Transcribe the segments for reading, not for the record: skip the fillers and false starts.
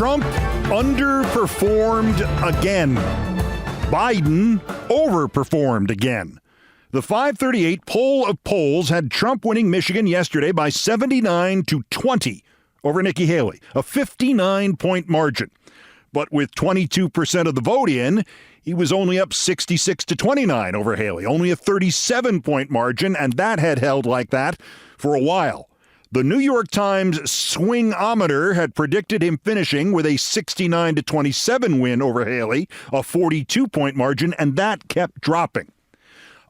Trump underperformed again. Biden overperformed again. The 538 poll of polls had Trump winning Michigan yesterday by 79 to 20 over Nikki Haley, a 59-point margin. But with 22% of the vote in, he was only up 66 to 29 over Haley, only a 37-point margin, and that had held like that for a while. The New York Times swingometer had predicted him finishing with a 69 to 27 win over Haley, a 42-point margin, and that kept dropping.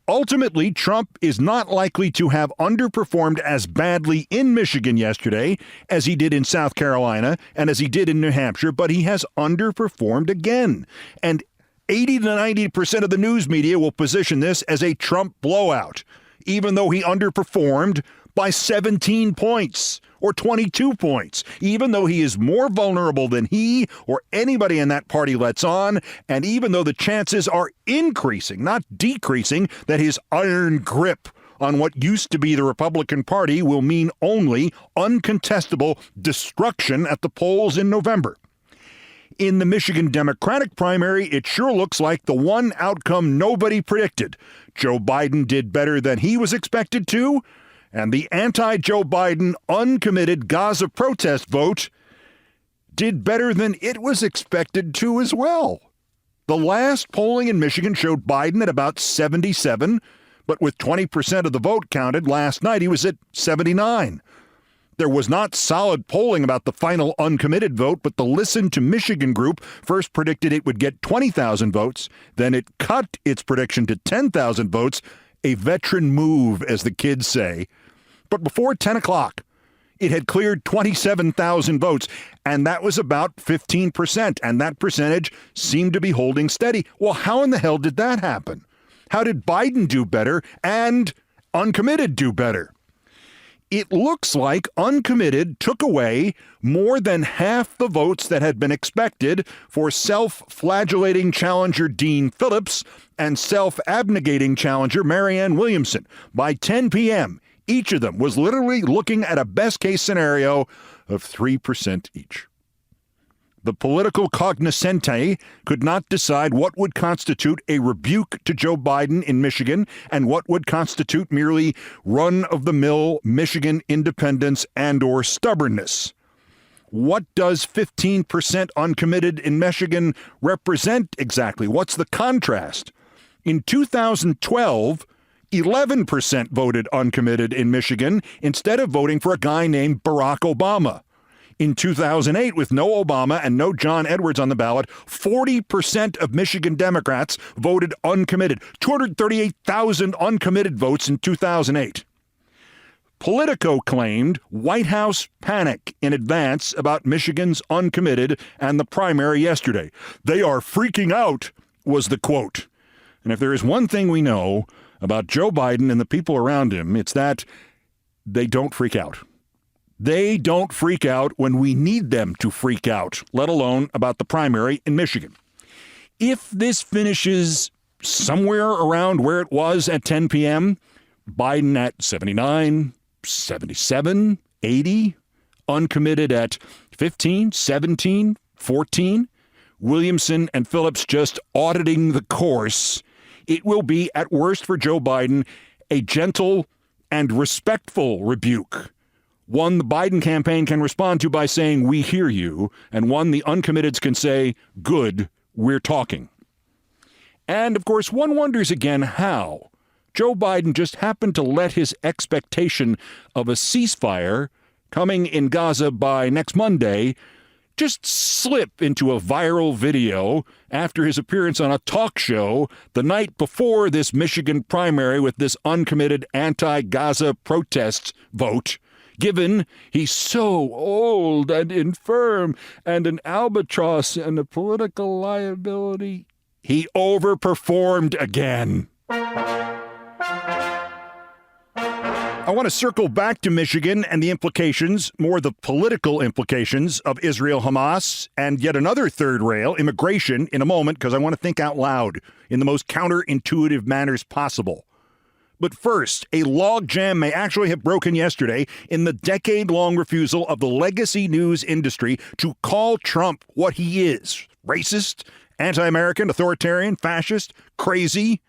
Ultimately, Trump is not likely to have underperformed as badly in Michigan yesterday as he did in South Carolina and as he did in New Hampshire, but he has underperformed again. And 80 to 90% of the news media will position this as a Trump blowout, even though he underperformed by 17 points or 22 points, even though he is more vulnerable than he or anybody in that party lets on, and even though the chances are increasing, not decreasing, that his iron grip on what used to be the Republican Party will mean only uncontestable destruction at the polls in November. In the Michigan Democratic primary, it sure looks like the one outcome nobody predicted. Joe Biden did better than he was expected to, and the anti-Joe Biden uncommitted Gaza protest vote did better than it was expected to as well. The last polling in Michigan showed Biden at about 77, but with 20% of the vote counted last night, he was at 79. There was not solid polling about the final uncommitted vote, but the Listen to Michigan group first predicted it would get 20,000 votes. Then it cut its prediction to 10,000 votes, a veteran move, as the kids say. But before 10 o'clock, it had cleared 27,000 votes, and that was about 15%, and that percentage seemed to be holding steady. Well, how in the hell did that happen? How did Biden do better and uncommitted do better? It looks like uncommitted took away more than half the votes that had been expected for self-flagellating challenger Dean Phillips and self-abnegating challenger Marianne Williamson. By 10 p.m., each of them was literally looking at a best-case scenario of 3% each. The political cognoscenti could not decide what would constitute a rebuke to Joe Biden in Michigan and what would constitute merely run-of-the-mill Michigan independence and/or stubbornness. What does 15% uncommitted in Michigan represent exactly? What's the contrast? In 2012, 11% voted uncommitted in Michigan instead of voting for a guy named Barack Obama. In 2008, with no Obama and no John Edwards on the ballot, 40% of Michigan Democrats voted uncommitted. 238,000 uncommitted votes in 2008. Politico claimed White House panic in advance about Michigan's uncommitted and the primary yesterday. "They are freaking out," was the quote. And if there is one thing we know about Joe Biden and the people around him, it's that they don't freak out. They don't freak out when we need them to freak out, let alone about the primary in Michigan. If this finishes somewhere around where it was at 10 p.m., Biden at 79, 77, 80, uncommitted at 15, 17, 14, Williamson and Phillips just auditing the course, it will be, at worst for Joe Biden, a gentle and respectful rebuke. One the Biden campaign can respond to by saying, "We hear you," and one the uncommitteds can say, "Good, we're talking." And, of course, one wonders again how Joe Biden just happened to let his expectation of a ceasefire coming in Gaza by next Monday just slip into a viral video after his appearance on a talk show the night before this Michigan primary with this uncommitted anti-Gaza protest vote, given he's so old and infirm and an albatross and a political liability. He overperformed again. I want to circle back to Michigan and the implications, more the political implications of Israel-Hamas and yet another third rail, immigration, in a moment, because I want to think out loud in the most counterintuitive manners possible. But first, a logjam may actually have broken yesterday in the decade-long refusal of the legacy news industry to call Trump what he is: racist, anti-American, authoritarian, fascist, crazy.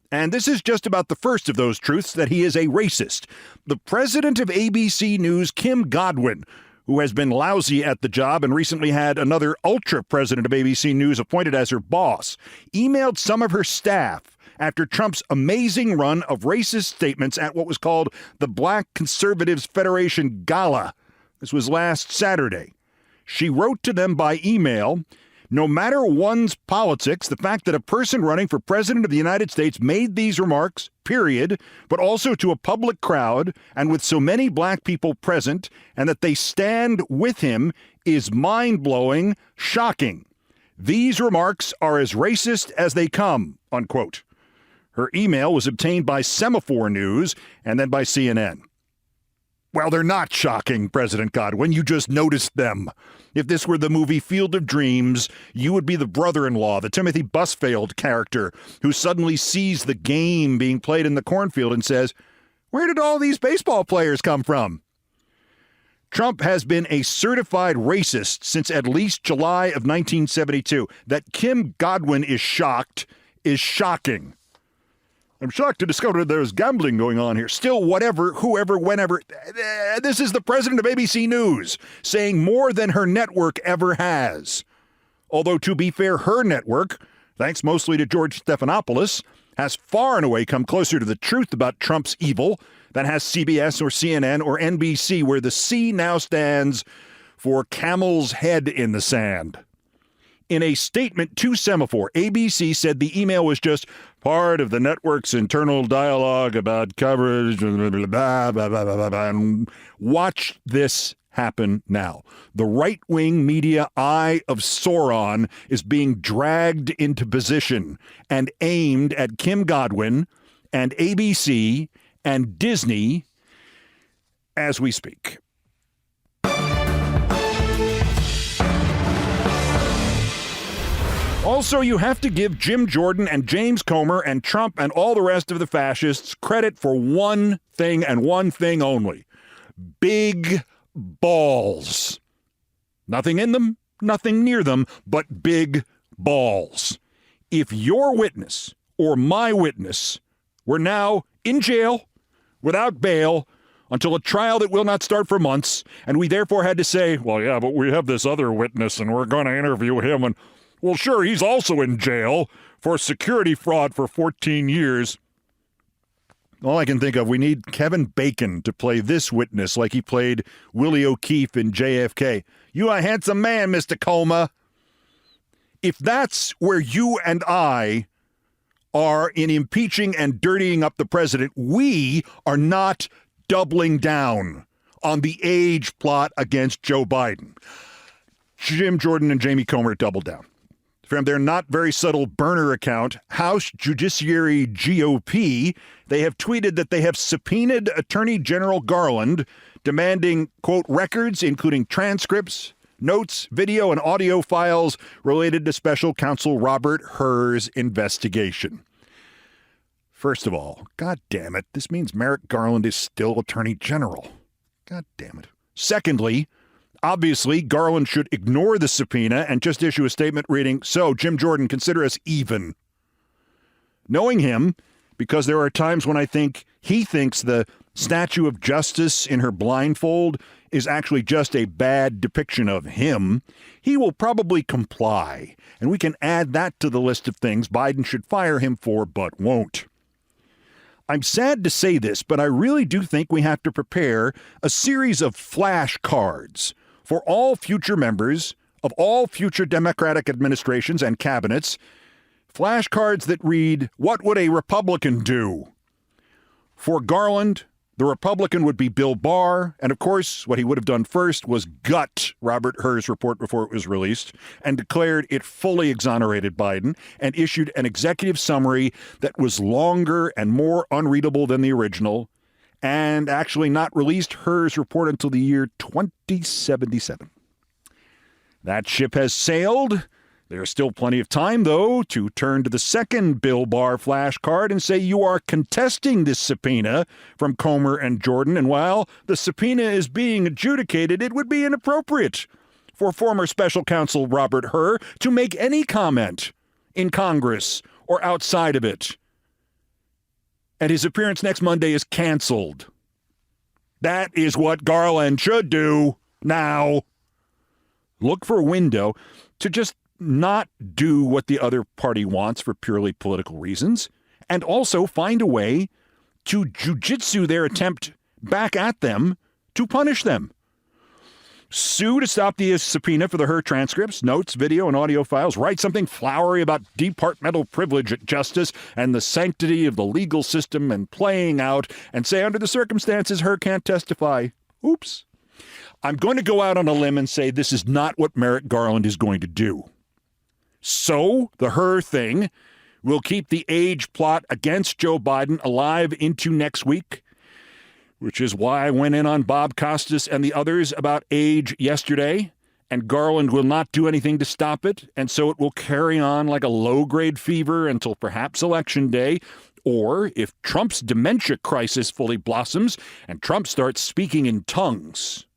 And this is just about the first of those truths, that he is a racist. The president of ABC News, Kim Godwin, who has been lousy at the job and recently had another ultra-president of ABC News appointed as her boss, emailed some of her staff after Trump's amazing run of racist statements at what was called the Black Conservatives Federation Gala. This was last Saturday. She wrote to them by email, "No matter one's politics, the fact that a person running for president of the United States made these remarks, period, but also to a public crowd and with so many black people present, and that they stand with him, is mind-blowing, shocking. These remarks are as racist as they come," unquote. Her email was obtained by Semaphore News and then by CNN. Well, they're not shocking, President Godwin. You just noticed them. If this were the movie Field of Dreams, you would be the brother-in-law, the Timothy Busfield character, who suddenly sees the game being played in the cornfield and says, "Where did all these baseball players come from?" Trump has been a certified racist since at least July of 1972. That Kim Godwin is shocked is shocking. I'm shocked to discover there's gambling going on here. Still, whatever, whoever, whenever. This is the president of ABC News saying more than her network ever has. Although, to be fair, her network, thanks mostly to George Stephanopoulos, has far and away come closer to the truth about Trump's evil than has CBS or CNN or NBC, where the C now stands for Camel's Head in the Sand. In a statement to Semaphore, ABC said the email was just part of the network's internal dialogue about coverage, blah, blah, blah, blah, blah. And watch this happen now. The right-wing media eye of Sauron is being dragged into position and aimed at Kim Godwin and ABC and Disney as we speak. Also, you have to give Jim Jordan and James Comer and Trump and all the rest of the fascists credit for one thing and one thing only: big balls. Nothing in them, nothing near them, but big balls. If your witness or my witness were now in jail without bail until a trial that will not start for months, and we therefore had to say, well, yeah, but we have this other witness and we're going to interview him, and well, sure, he's also in jail for security fraud for 14 years. All I can think of, we need Kevin Bacon to play this witness like he played Willie O'Keefe in JFK. You a handsome man, Mr. Coma. If that's where you and I are in impeaching and dirtying up the president, we are not doubling down on the age plot against Joe Biden. Jim Jordan and Jamie Comer doubled down. From their not very subtle burner account, House Judiciary GOP, they have tweeted that they have subpoenaed Attorney General Garland, demanding, quote, records, including transcripts, notes, video, and audio files related to special counsel Robert Hur's investigation. First of all, God damn it, this means Merrick Garland is still Attorney General. God damn it. Secondly, obviously, Garland should ignore the subpoena and just issue a statement reading, "So, Jim Jordan, consider us even." Knowing him, because there are times when I think he thinks the statue of justice in her blindfold is actually just a bad depiction of him, he will probably comply. And we can add that to the list of things Biden should fire him for, but won't. I'm sad to say this, but I really do think we have to prepare a series of flashcards for all future members of all future Democratic administrations and cabinets, flashcards that read, "What would a Republican do?" For Garland, the Republican would be Bill Barr, and of course, what he would have done first was gut Robert Hur's report before it was released, and declared it fully exonerated Biden, and issued an executive summary that was longer and more unreadable than the original, and actually not released Hur's report until the year 2077. That ship has sailed. There's still plenty of time, though, to turn to the second Bill Barr flashcard and say you are contesting this subpoena from Comer and Jordan, and while the subpoena is being adjudicated, it would be inappropriate for former special counsel Robert Hur to make any comment in Congress or outside of it. And his appearance next Monday is canceled. That is what Garland should do now. Look for a window to just not do what the other party wants for purely political reasons, and also find a way to jujitsu their attempt back at them to punish them. Sue to stop the subpoena for the Hur transcripts, notes, video, and audio files. Write something flowery about departmental privilege at justice and the sanctity of the legal system and playing out, and say under the circumstances Hur can't testify. Oops. I'm going to go out on a limb and say this is not what Merrick Garland is going to do. So, the Hur thing will keep the age plot against Joe Biden alive into next week, which is why I went in on Bob Costas and the others about age yesterday, and Garland will not do anything to stop it, and so it will carry on like a low-grade fever until perhaps Election Day, or if Trump's dementia crisis fully blossoms and Trump starts speaking in tongues,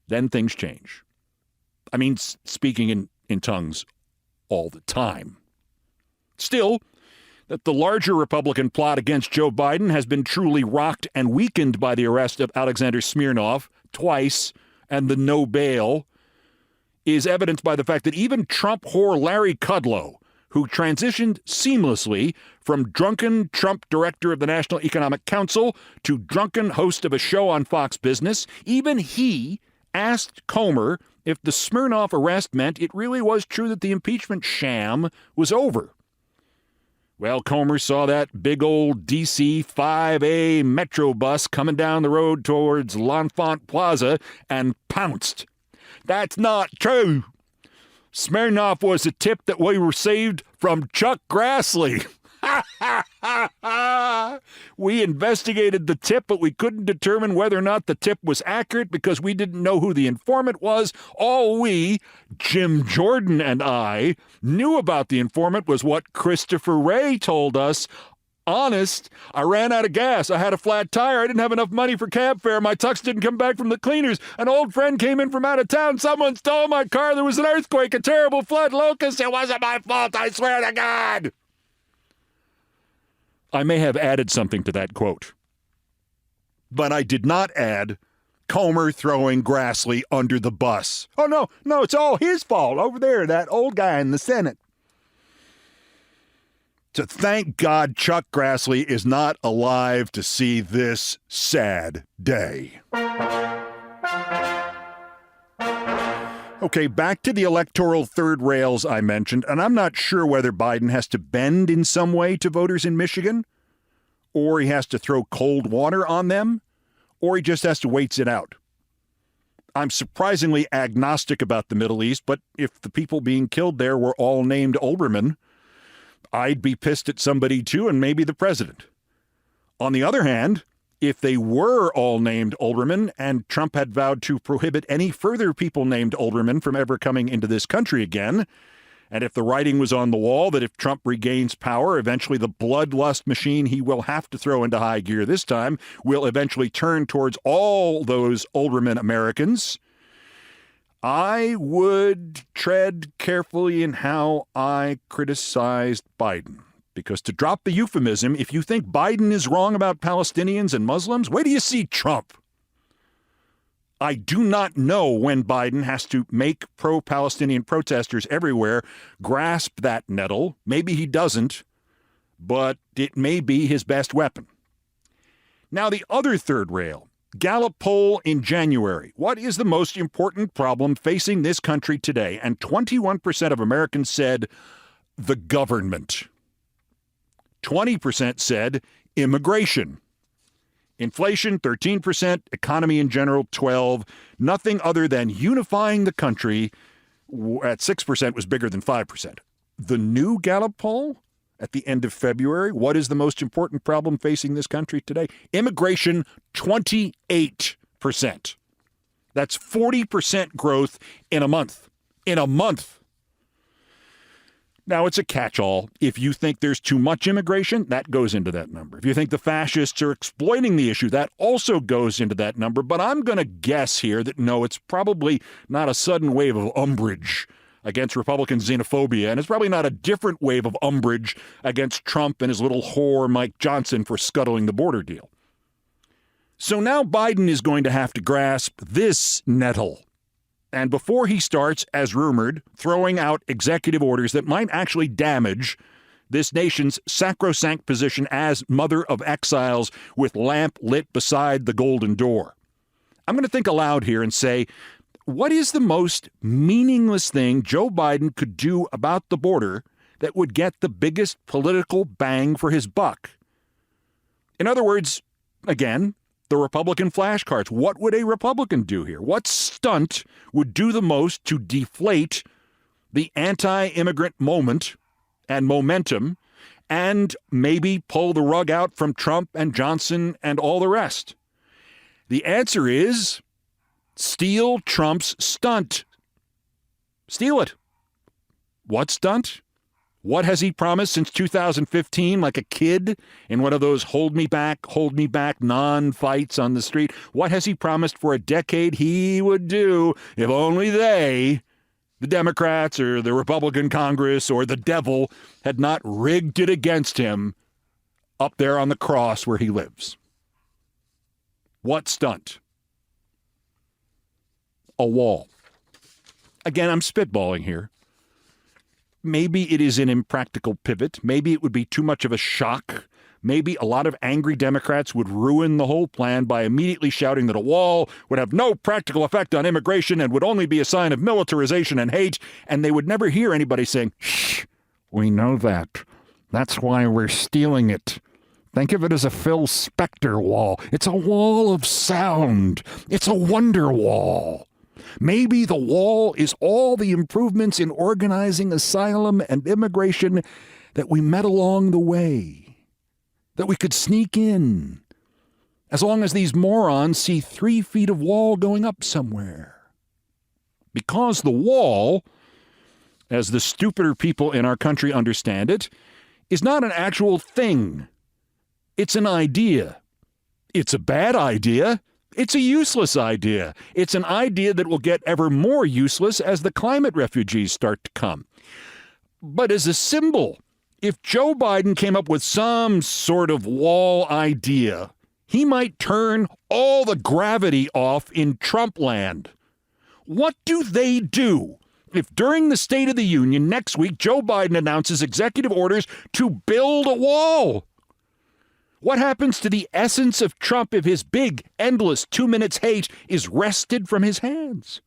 then things change. I mean, speaking in tongues all the time. Still, that the larger Republican plot against Joe Biden has been truly rocked and weakened by the arrest of Alexander Smirnov twice and the no bail is evidenced by the fact that even Trump whore Larry Kudlow, who transitioned seamlessly from drunken Trump director of the National Economic Council to drunken host of a show on Fox Business, even he asked Comer if the Smirnov arrest meant it really was true that the impeachment sham was over. Well, Comer saw that big old D.C. 5A Metro bus coming down the road towards L'Enfant Plaza and pounced. That's not true. Smirnov was a tip that we received from Chuck Grassley. We investigated the tip, but we couldn't determine whether or not the tip was accurate because we didn't know who the informant was. All we, Jim Jordan and I, knew about the informant was what Christopher Wray told us. Honest, I ran out of gas. I had a flat tire. I didn't have enough money for cab fare. My tux didn't come back from the cleaners. An old friend came in from out of town. Someone stole my car. There was an earthquake, a terrible flood, locust. It wasn't my fault, I swear to God. I may have added something to that quote, but I did not add Comer throwing Grassley under the bus. Oh, no, it's all his fault over there, that old guy in the Senate. So thank God Chuck Grassley is not alive to see this sad day. Okay, back to the electoral third rails I mentioned, and I'm not sure whether Biden has to bend in some way to voters in Michigan, or he has to throw cold water on them, or he just has to wait it out. I'm surprisingly agnostic about the Middle East, but if the people being killed there were all named Olbermann, I'd be pissed at somebody too, and maybe the president. On the other hand, if they were all named Olbermann and Trump had vowed to prohibit any further people named Olbermann from ever coming into this country again, and if the writing was on the wall that if Trump regains power, eventually the bloodlust machine he will have to throw into high gear this time will eventually turn towards all those Olbermann Americans, I would tread carefully in how I criticized Biden. Because to drop the euphemism, if you think Biden is wrong about Palestinians and Muslims, wait till you see Trump. I do not know when Biden has to make pro-Palestinian protesters everywhere grasp that nettle. Maybe he doesn't, but it may be his best weapon. Now, the other third rail, Gallup poll in January. What is the most important problem facing this country today? And 21% of Americans said the government. 20% said immigration. Inflation, 13%. Economy in general, 12%. Nothing other than unifying the country at 6% was bigger than 5%. The new Gallup poll at the end of February, what is the most important problem facing this country today? Immigration, 28%. That's 40% growth in a month. In a month. Now, it's a catch-all. If you think there's too much immigration, that goes into that number. If you think the fascists are exploiting the issue, that also goes into that number. But I'm going to guess here that no, it's probably not a sudden wave of umbrage against Republican xenophobia, and it's probably not a different wave of umbrage against Trump and his little whore Mike Johnson for scuttling the border deal. So now Biden is going to have to grasp this nettle. And before he starts, as rumored, throwing out executive orders that might actually damage this nation's sacrosanct position as mother of exiles with lamp lit beside the golden door, I'm going to think aloud here and say, what is the most meaningless thing Joe Biden could do about the border that would get the biggest political bang for his buck? In other words, again, the Republican flashcards. What would a Republican do here? What stunt would do the most to deflate the anti-immigrant moment and momentum and maybe pull the rug out from Trump and Johnson and all the rest? The answer is steal Trump's stunt. Steal it. What stunt? What has he promised since 2015, like a kid in one of those hold me back non-fights on the street? What has he promised for a decade he would do if only they, the Democrats or the Republican Congress or the devil, had not rigged it against him up there on the cross where he lives? What stunt? A wall. Again, I'm spitballing here. Maybe it is an impractical pivot. Maybe it would be too much of a shock. Maybe a lot of angry Democrats would ruin the whole plan by immediately shouting that a wall would have no practical effect on immigration and would only be a sign of militarization and hate, and they would never hear anybody saying, "Shh, we know that. That's why we're stealing it. Think of it as a Phil Spector wall. It's a wall of sound. It's a wonder wall. Maybe the wall is all the improvements in organizing asylum and immigration that we met along the way, that we could sneak in, as long as these morons see 3 feet of wall going up somewhere." Because the wall, as the stupider people in our country understand it, is not an actual thing. It's an idea. It's a bad idea. It's a useless idea. It's an idea that will get ever more useless as the climate refugees start to come. But as a symbol, if Joe Biden came up with some sort of wall idea, he might turn all the gravity off in Trump land. What do they do if during the State of the Union next week Joe Biden announces executive orders to build a wall? What happens to the essence of Trump if his big, endless 2 minutes hate is wrested from his hands?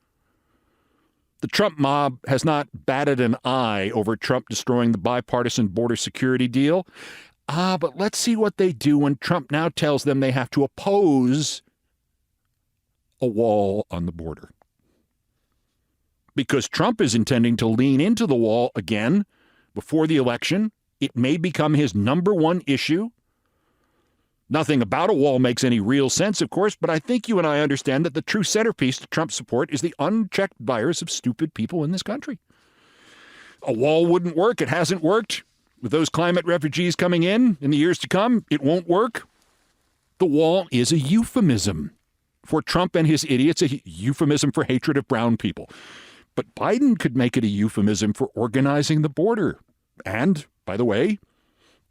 The Trump mob has not batted an eye over Trump destroying the bipartisan border security deal. But let's see what they do when Trump now tells them they have to oppose a wall on the border. Because Trump is intending to lean into the wall again before the election. It may become his number one issue. Nothing about a wall makes any real sense, of course, but I think you and I understand that the true centerpiece to Trump's support is the unchecked virus of stupid people in this country. A wall wouldn't work. It hasn't worked. With those climate refugees coming in the years to come, it won't work. The wall is a euphemism for Trump and his idiots, a euphemism for hatred of brown people. But Biden could make it a euphemism for organizing the border. And, by the way,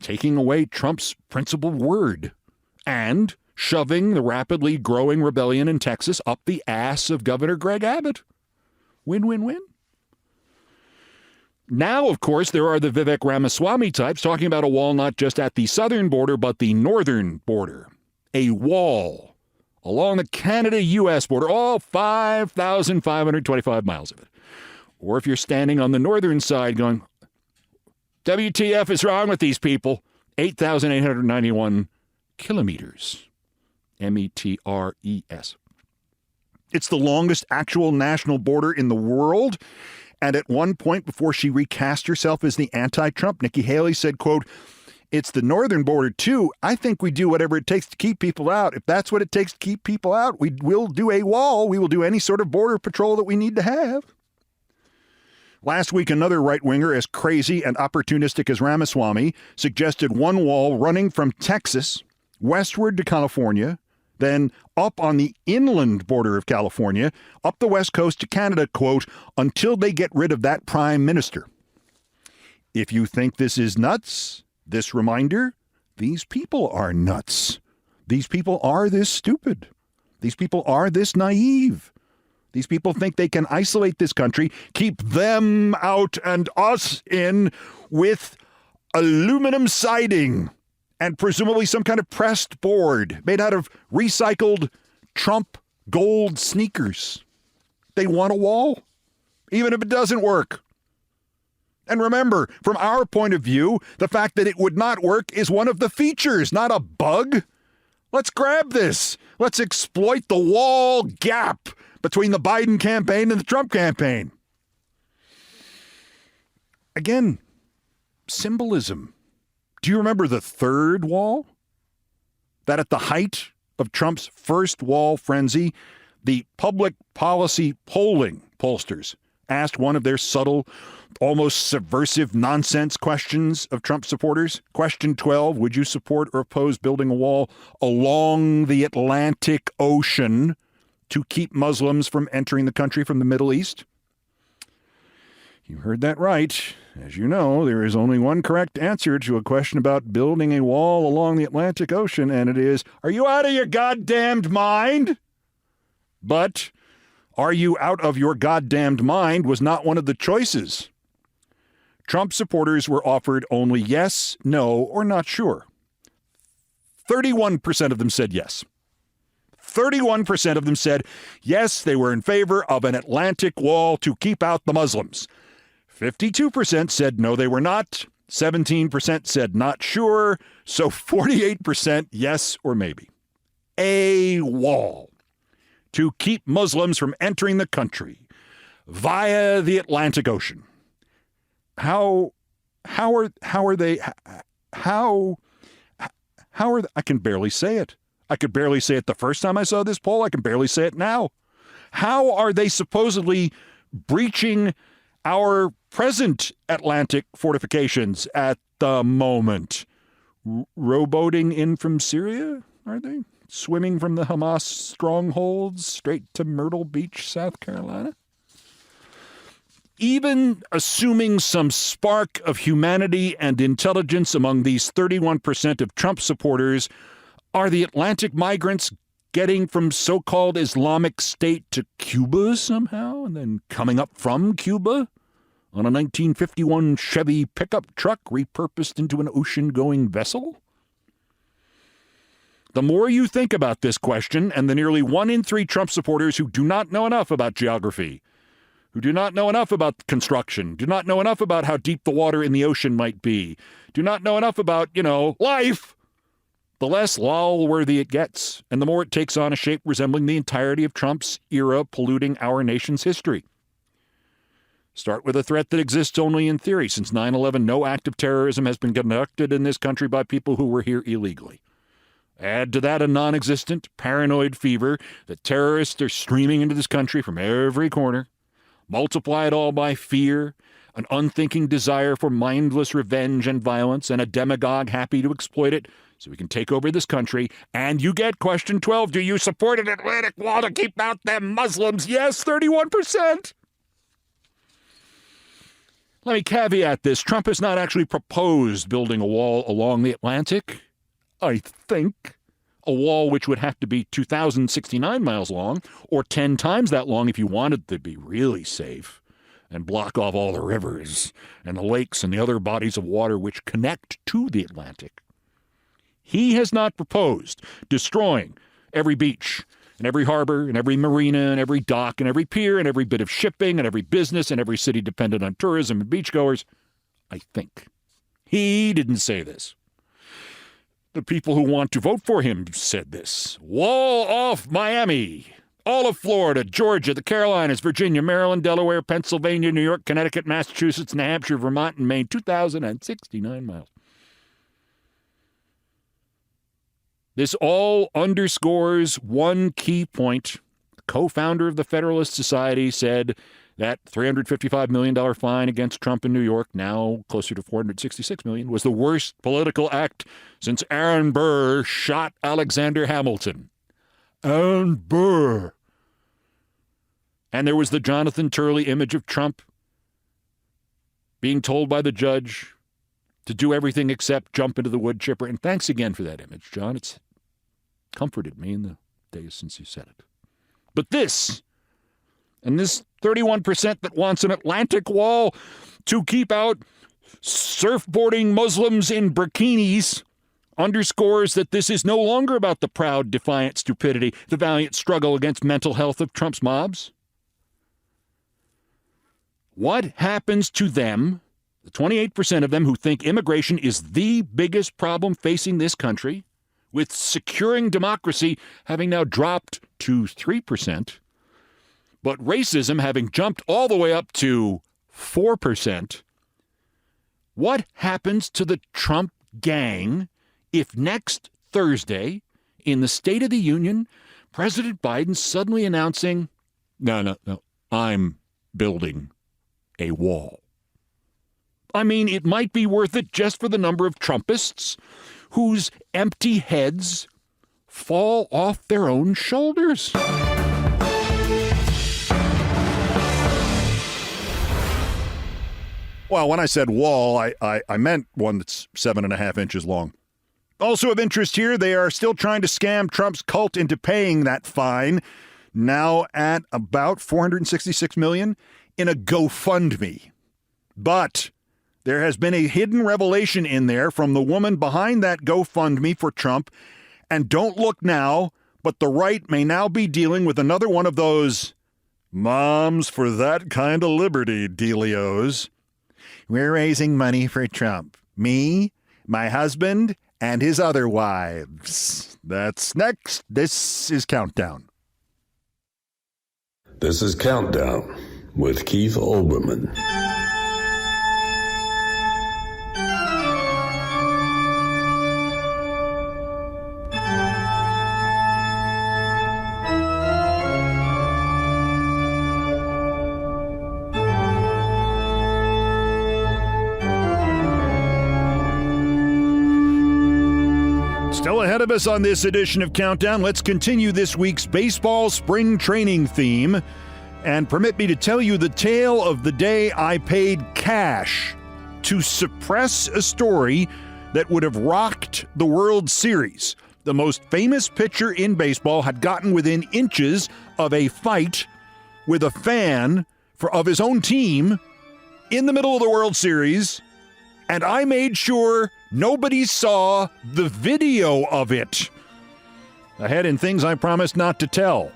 taking away Trump's principal word. And shoving the rapidly growing rebellion in Texas up the ass of Governor Greg Abbott. Win, win, win. Now, of course, there are the Vivek Ramaswamy types talking about a wall not just at the southern border, but the northern border. A wall along the Canada-U.S. border, all 5,525 miles of it. Or if you're standing on the northern side going, WTF is wrong with these people, 8,891 kilometers. METRES. It's the longest actual national border in the world. And at one point, before she recast herself as the anti-Trump, Nikki Haley said, quote, "It's the northern border, too. I think we do whatever it takes to keep people out. If that's what it takes to keep people out, we will do a wall. We will do any sort of border patrol that we need to have." Last week, another right-winger as crazy and opportunistic as Ramaswamy suggested one wall running from Texas westward to California, then up on the inland border of California, up the west coast to Canada, quote, until they get rid of that prime minister. If you think this is nuts, this reminder, these people are nuts. These people are this stupid. These people are this naive. These people think they can isolate this country, keep them out and us in with aluminum siding and presumably some kind of pressed board made out of recycled Trump gold sneakers. They want a wall, even if it doesn't work. And remember, from our point of view, the fact that it would not work is one of the features, not a bug. Let's grab this. Let's exploit the wall gap between the Biden campaign and the Trump campaign. Again, symbolism. Do you remember the third wall? That at the height of Trump's first wall frenzy, the public policy polling pollsters asked one of their subtle, almost subversive nonsense questions of Trump supporters. Question 12, would you support or oppose building a wall along the Atlantic Ocean to keep Muslims from entering the country from the Middle East? You heard that right. As you know, there is only one correct answer to a question about building a wall along the Atlantic Ocean, and it is, are you out of your goddamned mind? But are you out of your goddamned mind was not one of the choices. Trump supporters were offered only yes, no, or not sure. 31% of them said yes. 31% of them said yes, they were in favor of an Atlantic wall to keep out the Muslims. 52% said no, they were not. 17% said not sure. So 48% yes or maybe. A wall to keep Muslims from entering the country via the Atlantic Ocean. How are they? I can barely say it. I could barely say it the first time I saw this poll. I can barely say it now. How are they supposedly breaching our present Atlantic fortifications at the moment? Rowboating in from Syria, are they? Swimming from the Hamas strongholds straight to Myrtle Beach, South Carolina? Even assuming some spark of humanity and intelligence among these 31% of Trump supporters, are the Atlantic migrants getting from so-called Islamic State to Cuba somehow and then coming up from Cuba on a 1951 Chevy pickup truck repurposed into an ocean-going vessel? The more you think about this question, and the nearly 1 in 3 Trump supporters who do not know enough about geography, who do not know enough about construction, do not know enough about how deep the water in the ocean might be, do not know enough about, life, the less lol-worthy it gets, and the more it takes on a shape resembling the entirety of Trump's era polluting our nation's history. Start with a threat that exists only in theory. Since 9/11, no act of terrorism has been conducted in this country by people who were here illegally. Add to that a non-existent paranoid fever that terrorists are streaming into this country from every corner. Multiply it all by fear, an unthinking desire for mindless revenge and violence, and a demagogue happy to exploit it so we can take over this country. And you get question 12. Do you support an Atlantic wall to keep out them Muslims? Yes, 31%. Let me caveat this. Trump has not actually proposed building a wall along the Atlantic. I think a wall which would have to be 2,069 miles long, or 10 times that long if you wanted to be really safe and block off all the rivers and the lakes and the other bodies of water which connect to the Atlantic. He has not proposed destroying every beach and every harbor and every marina and every dock and every pier and every bit of shipping and every business and every city dependent on tourism and beachgoers. I think. He didn't say this. The people who want to vote for him said this. Wall off Miami, all of Florida, Georgia, the Carolinas, Virginia, Maryland, Delaware, Pennsylvania, New York, Connecticut, Massachusetts, New Hampshire, Vermont, and Maine, 2,069 miles. This all underscores one key point. The co-founder of the Federalist Society said That $355 million fine against Trump in New York, now closer to $466 million, was the worst political act since Aaron Burr shot Alexander Hamilton. Aaron Burr. And there was the Jonathan Turley image of Trump being told by the judge to do everything except jump into the wood chipper. And thanks again for that image, John. It's comforted me in the days since you said it. But this 31% that wants an Atlantic wall to keep out surfboarding Muslims in bikinis underscores that this is no longer about the proud, defiant stupidity, the valiant struggle against mental health of Trump's mobs. What happens to them, the 28% of them who think immigration is the biggest problem facing this country, with securing democracy having now dropped to 3%, but racism having jumped all the way up to 4%? What happens to the Trump gang if next Thursday, in the State of the Union, President Biden suddenly announcing, no, I'm building a wall? I mean, it might be worth it just for the number of Trumpists whose empty heads fall off their own shoulders. Well, when I said wall, I meant one that's 7.5 inches long. Also of interest here, they are still trying to scam Trump's cult into paying that fine, now at about $466 million, in a GoFundMe. But there has been a hidden revelation in there from the woman behind that GoFundMe for Trump, and don't look now, but the right may now be dealing with another one of those moms for that kind of liberty dealios. We're raising money for Trump. Me, my husband, and his other wives. That's next. This is Countdown. This is Countdown with Keith Olbermann. Still ahead of us on this edition of Countdown, let's continue this week's baseball spring training theme. And permit me to tell you the tale of the day I paid cash to suppress a story that would have rocked the World Series. The most famous pitcher in baseball had gotten within inches of a fight with a fan of his own team in the middle of the World Series, and I made sure nobody saw the video of it. Ahead in things I promised not to tell.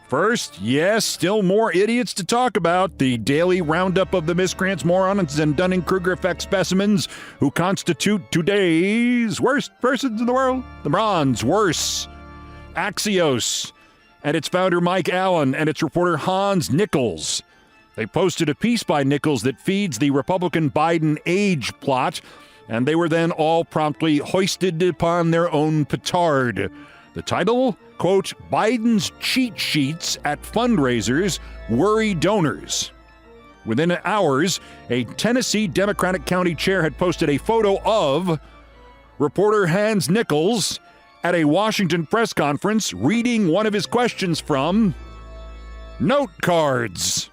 First, yes, still more idiots to talk about. The daily roundup of the miscreants, morons, and Dunning-Kruger effect specimens who constitute today's worst persons in the world. The bronze worse. Axios and its founder Mike Allen and its reporter Hans Nichols. They posted a piece by Nichols that feeds the Republican Biden age plot, and they were then all promptly hoisted upon their own petard. The title, quote, Biden's cheat sheets at fundraisers worry donors. Within hours, a Tennessee Democratic county chair had posted a photo of reporter Hans Nichols at a Washington press conference reading one of his questions from note cards.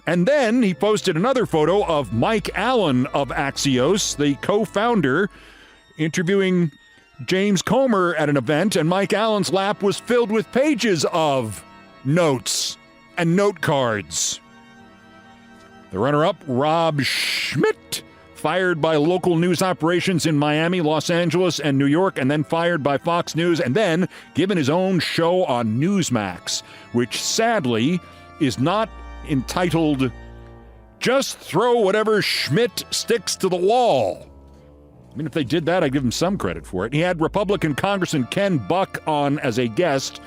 And then he posted another photo of Mike Allen of Axios, the co-founder, interviewing James Comer at an event, and Mike Allen's lap was filled with pages of notes and note cards. The runner-up, Rob Schmidt, fired by local news operations in Miami, Los Angeles, and New York, and then fired by Fox News, and then given his own show on Newsmax, which sadly is not entitled Just Throw Whatever Schmidt Sticks to the Wall. I mean, if they did that, I'd give him some credit for it. He had Republican Congressman Ken Buck on as a guest,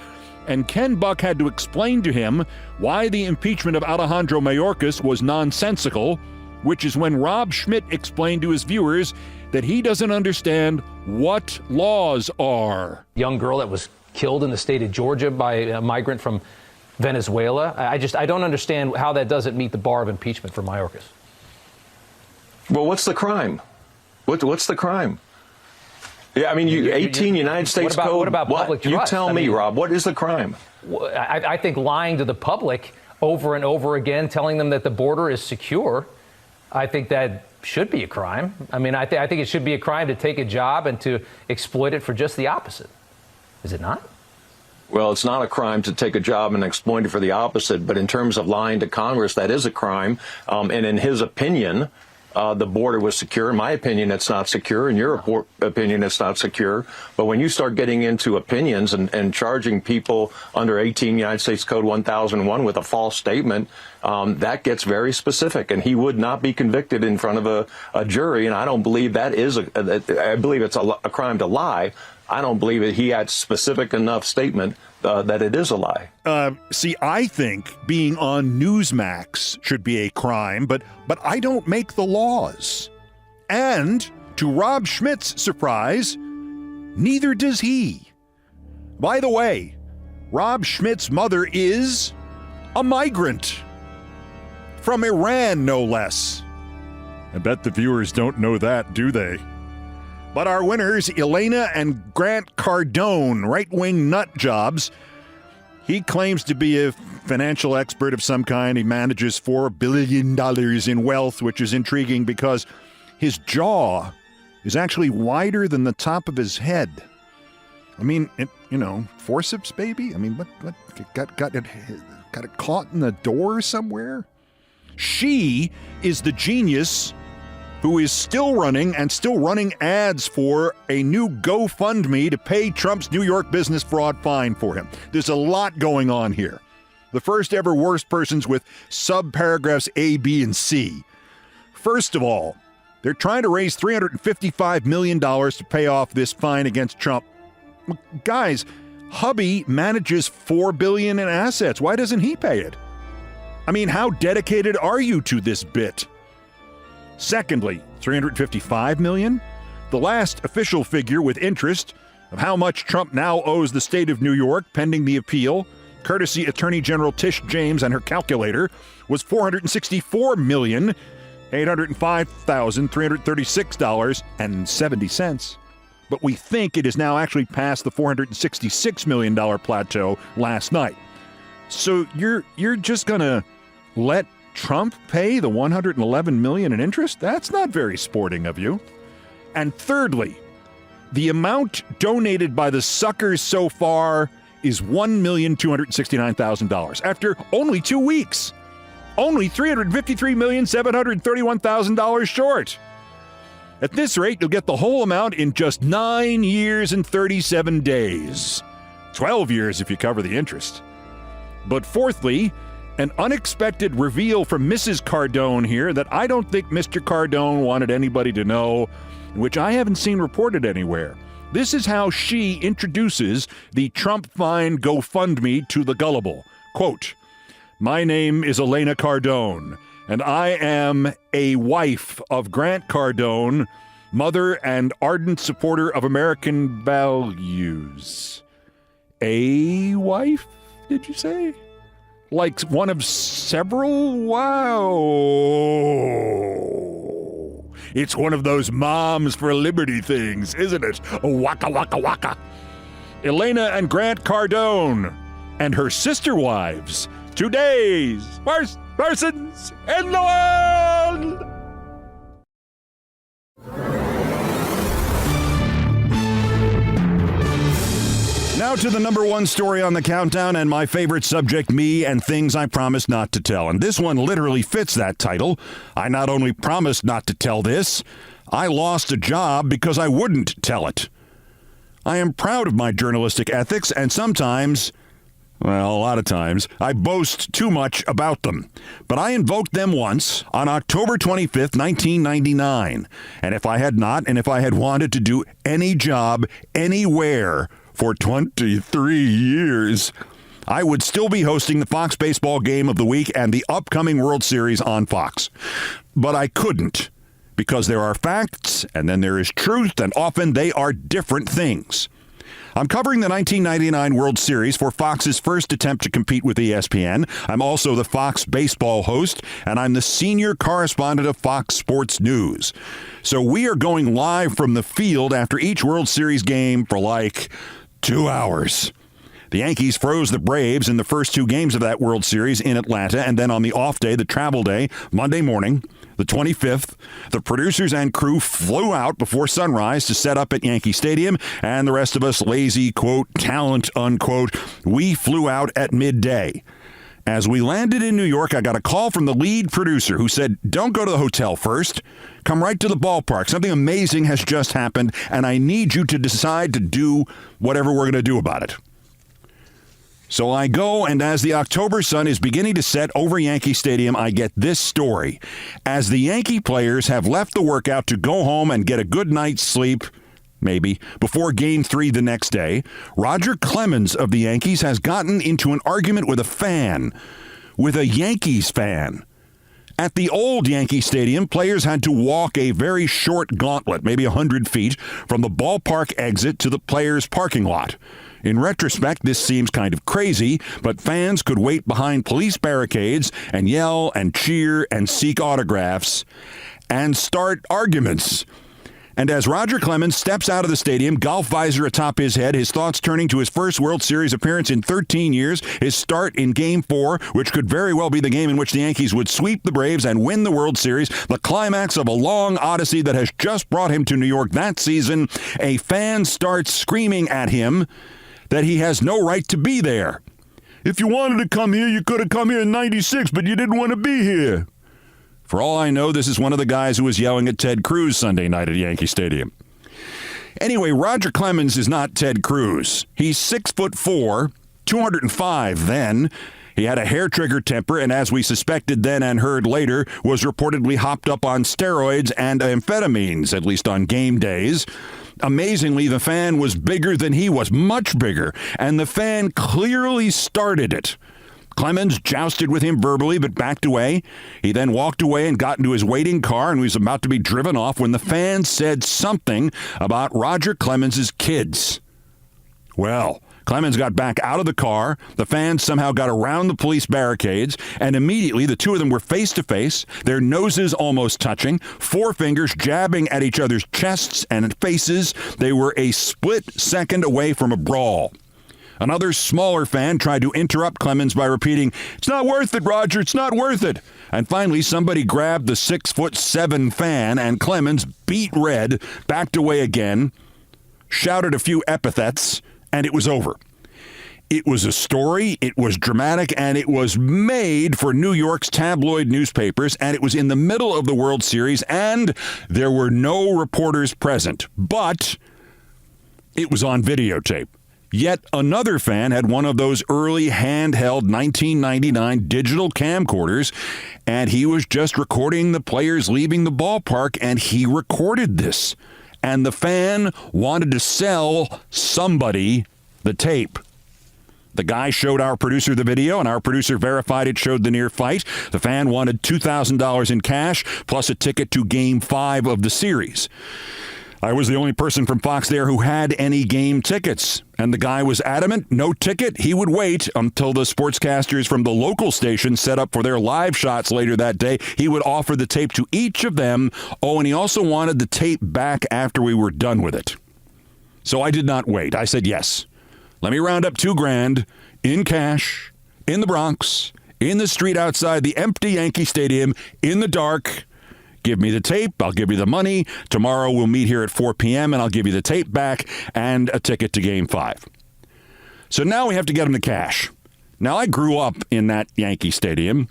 and Ken Buck had to explain to him why the impeachment of Alejandro Mayorkas was nonsensical, which is when Rob Schmidt explained to his viewers that he doesn't understand what laws are. Young girl that was killed in the state of Georgia by a migrant from Venezuela. I don't understand how that doesn't meet the bar of impeachment for Mayorkas. Well, what's the crime? What's the crime? Yeah, I mean, 18 United States Code. What about public trust? You tell me, Rob, what is the crime? I think lying to the public over and over again, telling them that the border is secure, I think that should be a crime. I mean, I think it should be a crime to take a job and to exploit it for just the opposite. Is it not? Well, it's not a crime to take a job and exploit it for the opposite, but in terms of lying to Congress, that is a crime. And in his opinion, the border was secure. In my opinion, it's not secure. In your opinion, it's not secure. But when you start getting into opinions and charging people under 18 United States Code 1001 with a false statement, that gets very specific. And he would not be convicted in front of a jury. And I don't believe that is I believe it's a crime to lie. I don't believe that he had specific enough statement that it is a lie. See, I think being on Newsmax should be a crime, but I don't make the laws. And to Rob Schmidt's surprise, neither does he. By the way, Rob Schmidt's mother is a migrant. From Iran, no less. I bet the viewers don't know that, do they? But our winners, Elena and Grant Cardone, right-wing nut jobs. He claims to be a financial expert of some kind. He manages $4 billion in wealth, which is intriguing because his jaw is actually wider than the top of his head. I mean, forceps, baby? I mean, what got it caught in the door somewhere? She is the genius who is still running ads for a new GoFundMe to pay Trump's New York business fraud fine for him. There's a lot going on here. The first ever worst persons with subparagraphs A, B, and C. First of all, they're trying to raise $355 million to pay off this fine against Trump. Guys, hubby manages $4 billion in assets. Why doesn't he pay it? I mean, how dedicated are you to this bit? Secondly, $355 million? The last official figure with interest of how much Trump now owes the state of New York pending the appeal, courtesy Attorney General Tish James and her calculator, was $464,805,336.70. But we think it is now actually past the $466 million plateau last night. So you're just going to let Trump pay the $111 million in interest? That's not very sporting of you. And thirdly, the amount donated by the suckers so far is $1,269,000 after only 2 weeks. Only $353,731,000 short. At this rate, you'll get the whole amount in just 9 years and 37 days. 12 years if you cover the interest. But fourthly, an unexpected reveal from Mrs. Cardone here that I don't think Mr. Cardone wanted anybody to know, which I haven't seen reported anywhere. This is how she introduces the Trump fine GoFundMe to the gullible. Quote, "My name is Elena Cardone, and I am a wife of Grant Cardone, mother and ardent supporter of American values." A wife, did you say? Like one of several? Wow. It's one of those moms for liberty things, isn't it? Waka, waka, waka. Elena and Grant Cardone and her sister wives. Today's worst persons in the world. Now to the number one story on the countdown and my favorite subject, me and things I promised not to tell. And this one literally fits that title. I not only promised not to tell this, I lost a job because I wouldn't tell it. I am proud of my journalistic ethics, and sometimes, well, a lot of times, I boast too much about them. But I invoked them once on October 25th, 1999. And if I had not, and if I had wanted to do any job anywhere for 23 years, I would still be hosting the Fox Baseball Game of the Week and the upcoming World Series on Fox. But I couldn't, because there are facts, and then there is truth, and often they are different things. I'm covering the 1999 World Series for Fox's first attempt to compete with ESPN. I'm also the Fox baseball host, and I'm the senior correspondent of Fox Sports News. So we are going live from the field after each World Series game for like 2 hours. The Yankees froze the Braves in the first two games of that World Series in Atlanta, and then on the off day, the travel day, Monday morning, the 25th, the producers and crew flew out before sunrise to set up at Yankee Stadium, and the rest of us lazy, quote, talent, unquote, we flew out at midday. As we landed in New York, I got a call from the lead producer who said, don't go to the hotel first. Come right to the ballpark. Something amazing has just happened, and I need you to decide to do whatever we're going to do about it. So I go, and as the October sun is beginning to set over Yankee Stadium, I get this story. As the Yankee players have left the workout to go home and get a good night's sleep, maybe, before Game 3 the next day, Roger Clemens of the Yankees has gotten into an argument with a Yankees fan. At the old Yankee Stadium, players had to walk a very short gauntlet, maybe 100 feet, from the ballpark exit to the players' parking lot. In retrospect, this seems kind of crazy, but fans could wait behind police barricades and yell and cheer and seek autographs and start arguments. And as Roger Clemens steps out of the stadium, golf visor atop his head, his thoughts turning to his first World Series appearance in 13 years, his start in Game 4, which could very well be the game in which the Yankees would sweep the Braves and win the World Series, the climax of a long odyssey that has just brought him to New York that season, a fan starts screaming at him that he has no right to be there. If you wanted to come here, you could have come here in 96, but you didn't want to be here. For all I know, this is one of the guys who was yelling at Ted Cruz Sunday night at Yankee Stadium. Anyway, Roger Clemens is not Ted Cruz. He's 6'4", 205 then. He had a hair-trigger temper, and as we suspected then and heard later, was reportedly hopped up on steroids and amphetamines, at least on game days. Amazingly, the fan was bigger than he was, much bigger, and the fan clearly started it. Clemens jousted with him verbally, but backed away. He then walked away and got into his waiting car and was about to be driven off when the fan said something about Roger Clemens' kids. Well, Clemens got back out of the car, the fans somehow got around the police barricades, and immediately the two of them were face-to-face, their noses almost touching, forefingers jabbing at each other's chests and faces. They were a split second away from a brawl. Another smaller fan tried to interrupt Clemens by repeating, "It's not worth it, Roger, it's not worth it." And finally, somebody grabbed the 6'7" fan, and Clemens, beat red, backed away again, shouted a few epithets, and it was over. It was a story, it was dramatic, and it was made for New York's tabloid newspapers, and it was in the middle of the World Series, and there were no reporters present. But it was on videotape. Yet another fan had one of those early handheld 1999 digital camcorders, and he was just recording the players leaving the ballpark, and he recorded this. And the fan wanted to sell somebody the tape. The guy showed our producer the video, and our producer verified it showed the near fight. The fan wanted $2,000 in cash, plus a ticket to Game 5 of the series. I was the only person from Fox there who had any game tickets, and the guy was adamant, no ticket. He would wait until the sportscasters from the local station set up for their live shots later that day. He would offer the tape to each of them. Oh, and he also wanted the tape back after we were done with it. So I did not wait. I said, yes. Let me round up $2,000 in cash, in the Bronx, in the street outside the empty Yankee Stadium, in the dark. Give me the tape, I'll give you the money. Tomorrow we'll meet here at 4 p.m. and I'll give you the tape back and a ticket to Game 5. So now we have to get him the cash. Now, I grew up in that Yankee Stadium,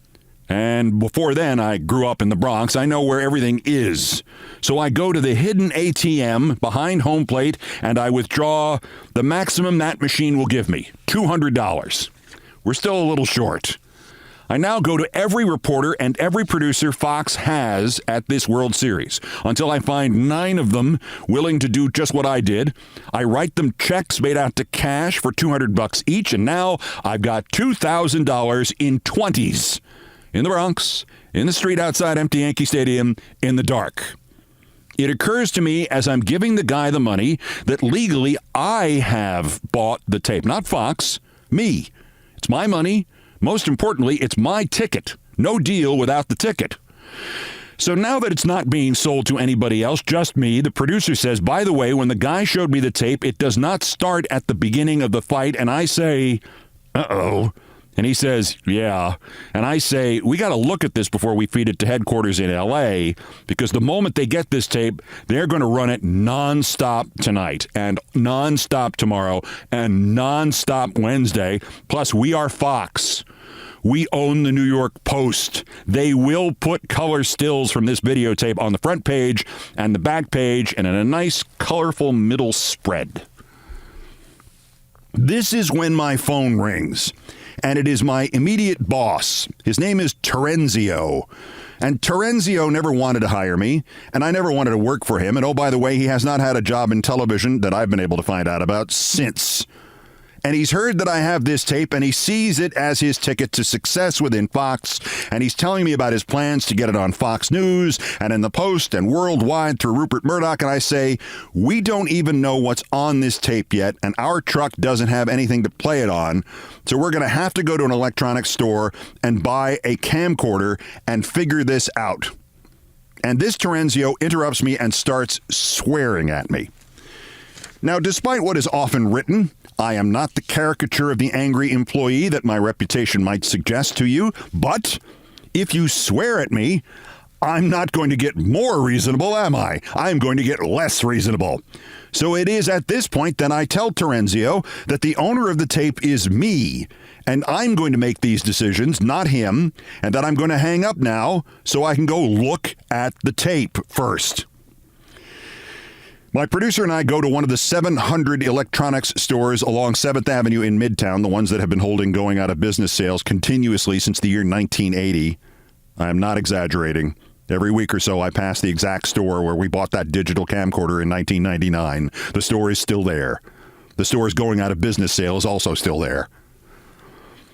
and before then I grew up in the Bronx. I know where everything is. So I go to the hidden ATM behind home plate and I withdraw the maximum that machine will give me, $200. We're still a little short. I now go to every reporter and every producer Fox has at this World Series until I find 9 of them willing to do just what I did. I write them checks made out to cash for $200 each, and now I've got $2,000 in 20s in the Bronx, in the street outside empty Yankee Stadium, in the dark. It occurs to me as I'm giving the guy the money that legally I have bought the tape, not Fox, me. It's my money. Most importantly, it's my ticket. No deal without the ticket. So now that it's not being sold to anybody else, just me, the producer says, by the way, when the guy showed me the tape, it does not start at the beginning of the fight. And I say, uh-oh. And he says, yeah. And I say, we got to look at this before we feed it to headquarters in L.A., because the moment they get this tape, they're going to run it nonstop tonight and nonstop tomorrow and nonstop Wednesday. Plus, we are Fox. We own the New York Post. They will put color stills from this videotape on the front page and the back page and in a nice, colorful middle spread. This is when my phone rings. And it is my immediate boss. His name is Terenzio. And Terenzio never wanted to hire me, and I never wanted to work for him. And oh, by the way, he has not had a job in television that I've been able to find out about since. And he's heard that I have this tape, and he sees it as his ticket to success within Fox. And he's telling me about his plans to get it on Fox News and in the Post and worldwide through Rupert Murdoch. And I say, we don't even know what's on this tape yet, and our truck doesn't have anything to play it on. So we're going to have to go to an electronics store and buy a camcorder and figure this out. And this Terenzio interrupts me and starts swearing at me. Now, despite what is often written, I am not the caricature of the angry employee that my reputation might suggest to you, but if you swear at me, I'm not going to get more reasonable, am I? I'm going to get less reasonable. So it is at this point that I tell Terenzio that the owner of the tape is me, and I'm going to make these decisions, not him, and that I'm going to hang up now so I can go look at the tape first. My producer and I go to one of the 700 electronics stores along 7th Avenue in Midtown, the ones that have been holding going out of business sales continuously since the year 1980. I am not exaggerating. Every week or so, I pass the exact store where we bought that digital camcorder in 1999. The store is still there. The store's going out of business sale is also still there.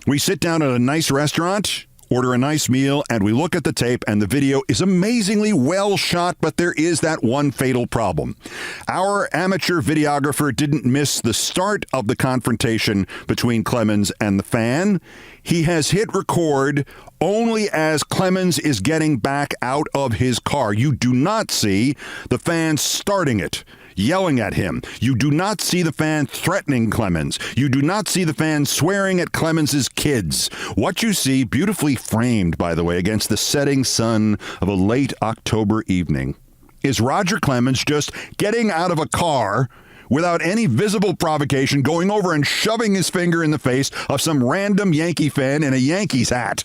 We sit down at a nice restaurant, order a nice meal, and we look at the tape, and the video is amazingly well shot, but there is that one fatal problem. Our amateur videographer didn't miss the start of the confrontation between Clemens and the fan. He has hit record only as Clemens is getting back out of his car. You do not see the fan starting it, yelling at him. You do not see the fan threatening Clemens. You do not see the fan swearing at Clemens's kids. What you see, beautifully framed, by the way, against the setting sun of a late October evening, is Roger Clemens just getting out of a car without any visible provocation, going over and shoving his finger in the face of some random Yankee fan in a Yankees hat.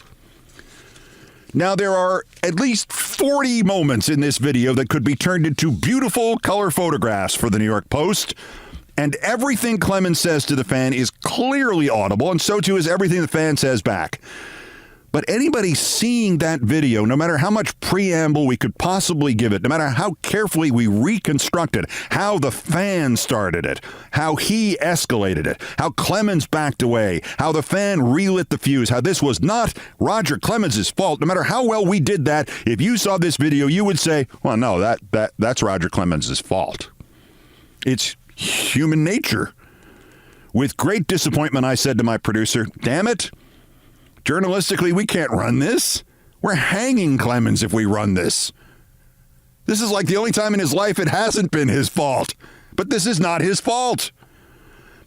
Now, there are at least 40 moments in this video that could be turned into beautiful color photographs for the New York Post, and everything Clemens says to the fan is clearly audible, and so too is everything the fan says back. But anybody seeing that video, no matter how much preamble we could possibly give it, no matter how carefully we reconstructed how the fan started it, how he escalated it, how Clemens backed away, how the fan relit the fuse, how this was not Roger Clemens' fault, no matter how well we did that, if you saw this video, you would say, well, no, that's Roger Clemens' fault. It's human nature. With great disappointment, I said to my producer, damn it. Journalistically, we can't run this. We're hanging Clemens if we run this. This is like the only time in his life it hasn't been his fault. But this is not his fault.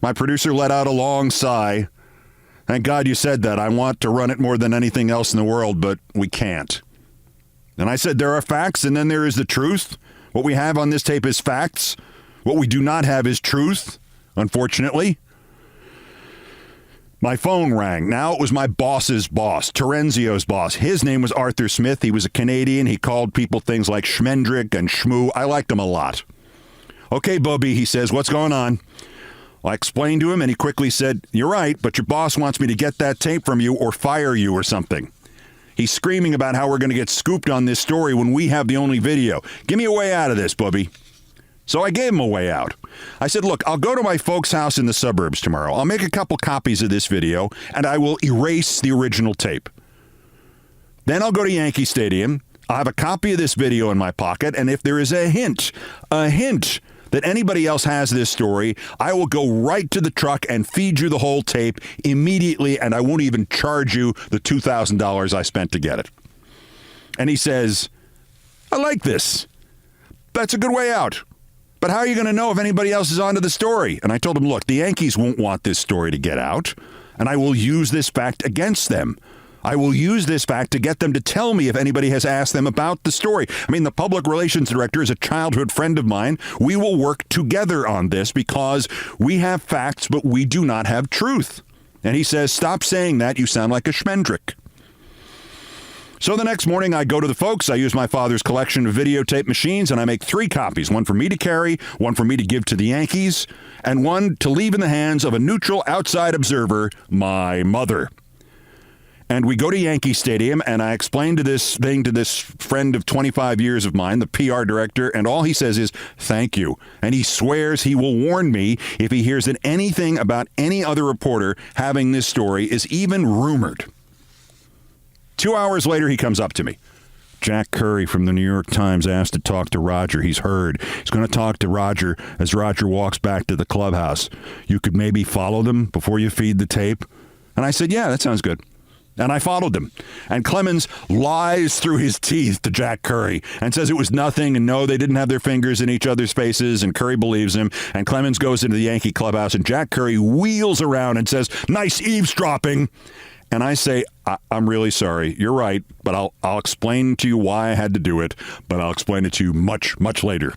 My producer let out a long sigh. Thank God you said that. I want to run it more than anything else in the world, but we can't. And I said there are facts, and then there is the truth. What we have on this tape is facts. What we do not have is truth, unfortunately. My phone rang. Now it was my boss's boss, Terenzio's boss. His name was Arthur Smith. He was a Canadian. He called people things like Schmendrick and Schmoo. I liked him a lot. Okay, Bubby, he says, what's going on? I explained to him, and he quickly said, you're right, but your boss wants me to get that tape from you or fire you or something. He's screaming about how we're going to get scooped on this story when we have the only video. Give me a way out of this, Bubby. So I gave him a way out. I said, look, I'll go to my folks' house in the suburbs tomorrow. I'll make a couple copies of this video, and I will erase the original tape. Then I'll go to Yankee Stadium. I have a copy of this video in my pocket, and if there is a hint that anybody else has this story, I will go right to the truck and feed you the whole tape immediately, and I won't even charge you the $2,000 I spent to get it. And he says, I like this. That's a good way out. But how are you going to know if anybody else is onto the story? And I told him, look, the Yankees won't want this story to get out, and I will use this fact against them. I will use this fact to get them to tell me if anybody has asked them about the story. I mean, the public relations director is a childhood friend of mine. We will work together on this because we have facts, but we do not have truth. And he says, stop saying that. You sound like a schmendrick. So the next morning, I go to the folks. I use my father's collection of videotape machines, and I make 3 copies, one for me to carry, one for me to give to the Yankees, and one to leave in the hands of a neutral outside observer, my mother. And we go to Yankee Stadium, and I explain to this friend of 25 years of mine, the PR director, and all he says is, thank you. And he swears he will warn me if he hears that anything about any other reporter having this story is even rumored. 2 hours later, he comes up to me. Jack Curry from the New York Times asked to talk to Roger. He's heard. He's going to talk to Roger as Roger walks back to the clubhouse. You could maybe follow them before you feed the tape? And I said, yeah, that sounds good. And I followed them. And Clemens lies through his teeth to Jack Curry and says it was nothing, and no, they didn't have their fingers in each other's faces, and Curry believes him. And Clemens goes into the Yankee clubhouse, and Jack Curry wheels around and says, nice eavesdropping. And I say, I'm really sorry. You're right, but I'll explain to you why I had to do it, but I'll explain it to you much, much later.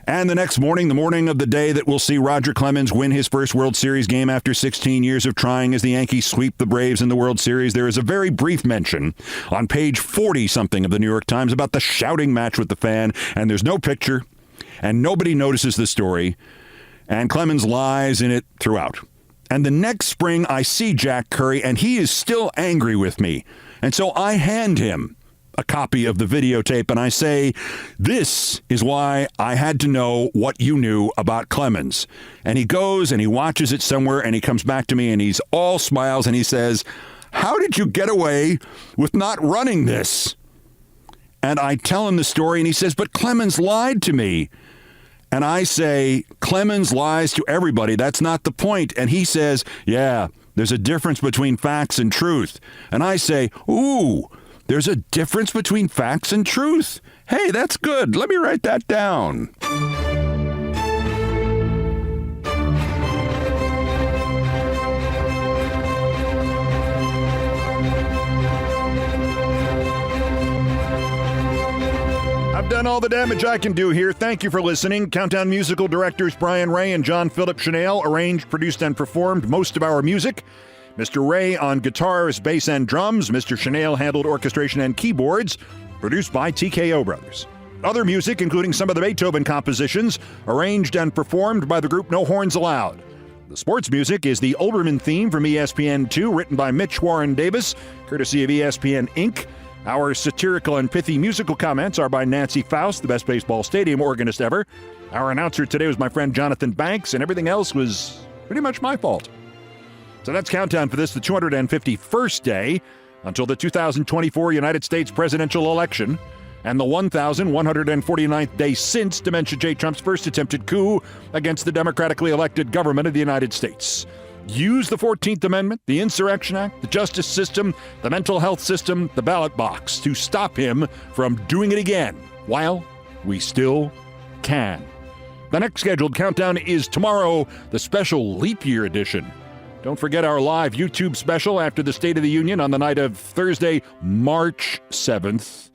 And the next morning, the morning of the day that will see Roger Clemens win his first World Series game after 16 years of trying as the Yankees sweep the Braves in the World Series, there is a very brief mention on page 40-something of the New York Times about the shouting match with the fan, and there's no picture, and nobody notices the story, and Clemens lies in it throughout. And the next spring, I see Jack Curry, and he is still angry with me. And so I hand him a copy of the videotape, and I say, this is why I had to know what you knew about Clemens. And he goes and he watches it somewhere, and he comes back to me, and he's all smiles, and he says, how did you get away with not running this? And I tell him the story, and he says, but Clemens lied to me. And I say, Clemens lies to everybody. That's not the point. And he says, yeah, there's a difference between facts and truth. And I say, ooh, there's a difference between facts and truth. Hey, that's good. Let me write that down. I've done all the damage I can do here. Thank you for listening. Countdown musical directors Brian Ray and John Philip Chanel arranged, produced, and performed most of our music. Mr. Ray on guitars, bass, and drums. Mr. Chanel handled orchestration and keyboards. Produced by TKO Brothers. Other music, including some of the Beethoven compositions, arranged and performed by the group No Horns Allowed. The sports music is the Olbermann theme from ESPN2, written by Mitch Warren Davis, courtesy of ESPN Inc. Our satirical and pithy musical comments are by Nancy Faust, the best baseball stadium organist ever. Our announcer today was my friend Jonathan Banks, and everything else was pretty much my fault. So that's Countdown for this, the 251st day until the 2024 United States presidential election, and the 1,149th day since Dementia J. Trump's first attempted coup against the democratically elected government of the United States. Use the 14th Amendment, the Insurrection Act, the justice system, the mental health system, the ballot box to stop him from doing it again while we still can. The next scheduled countdown is tomorrow, the special leap year edition. Don't forget our live YouTube special after the State of the Union on the night of Thursday, March 7th.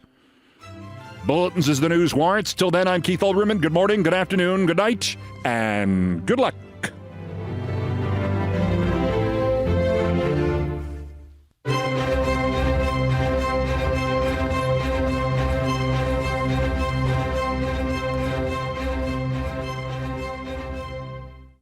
Bulletins as the news warrants. Till then, I'm Keith Olbermann. Good morning, good afternoon, good night, and good luck.